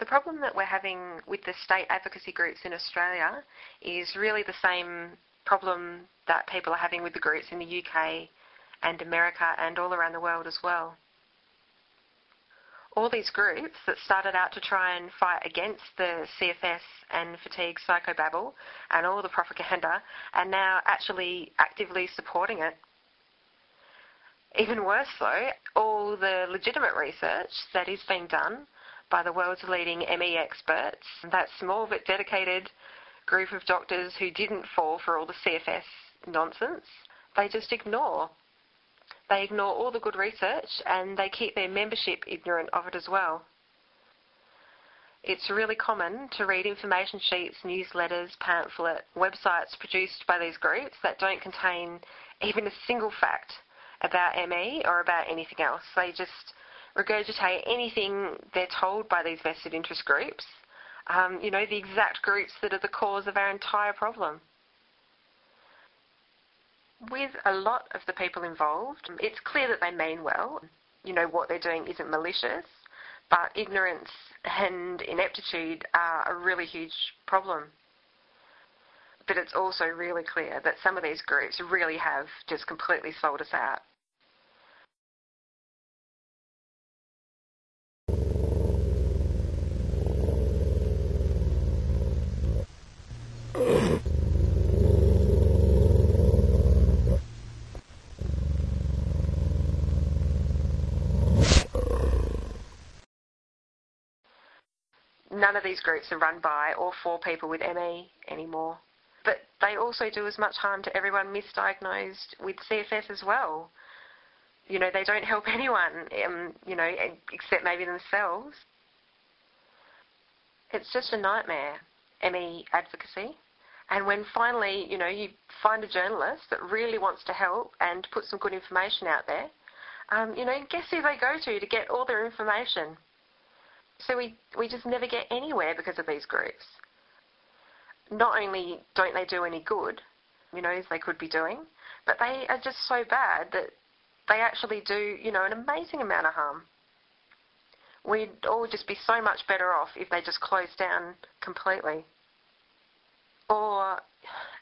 The problem that we're having with the state advocacy groups in Australia is really the same problem that people are having with the groups in the UK and America and all around the world as well. All these groups that started out to try and fight against the CFS and fatigue psychobabble and all the propaganda are now actually actively supporting it. Even worse though, all the legitimate research that is being done by the world's leading ME experts, that small but dedicated group of doctors who didn't fall for all the CFS nonsense, they just ignore. They ignore all the good research and they keep their membership ignorant of it as well. It's really common to read information sheets, newsletters, pamphlet, websites produced by these groups that don't contain even a single fact about ME or about anything else. They just regurgitate anything they're told by these vested interest groups, the exact groups that are the cause of our entire problem. With a lot of the people involved, it's clear that they mean well. What they're doing isn't malicious, but ignorance and ineptitude are a really huge problem. But it's also really clear that some of these groups really have just completely sold us out. None of ththese groups are run by or for people with ME anymore. But they also do as much harm to everyone misdiagnosed with CFS as well. They don't help anyone, except maybe themselves. It's just a nightmare, ME advocacy. And when finally, you find a journalist that really wants to help and put some good information out there, guess who they go to get all their information? So we just never get anywhere because of these groups. Not only don't they do any good, as they could be doing, but they are just so bad that they actually do, an amazing amount of harm. We'd all just be so much better off if they just closed down completely. Or,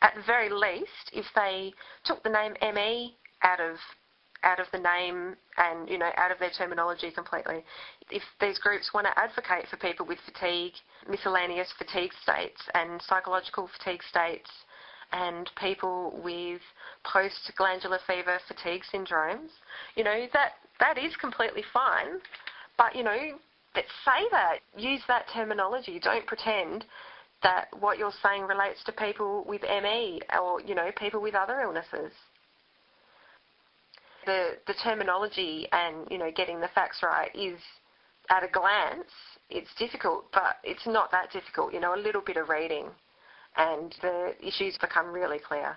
at the very least, if they took the name ME out of the name and, out of their terminology completely. If these groups want to advocate for people with fatigue, miscellaneous fatigue states and psychological fatigue states and people with post-glandular fever fatigue syndromes, that is completely fine. But, let's say that. Use that terminology. Don't pretend that what you're saying relates to people with ME or, people with other illnesses. The terminology and, getting the facts right is, at a glance, it's difficult, but it's not that difficult. A little bit of reading and the issues become really clear.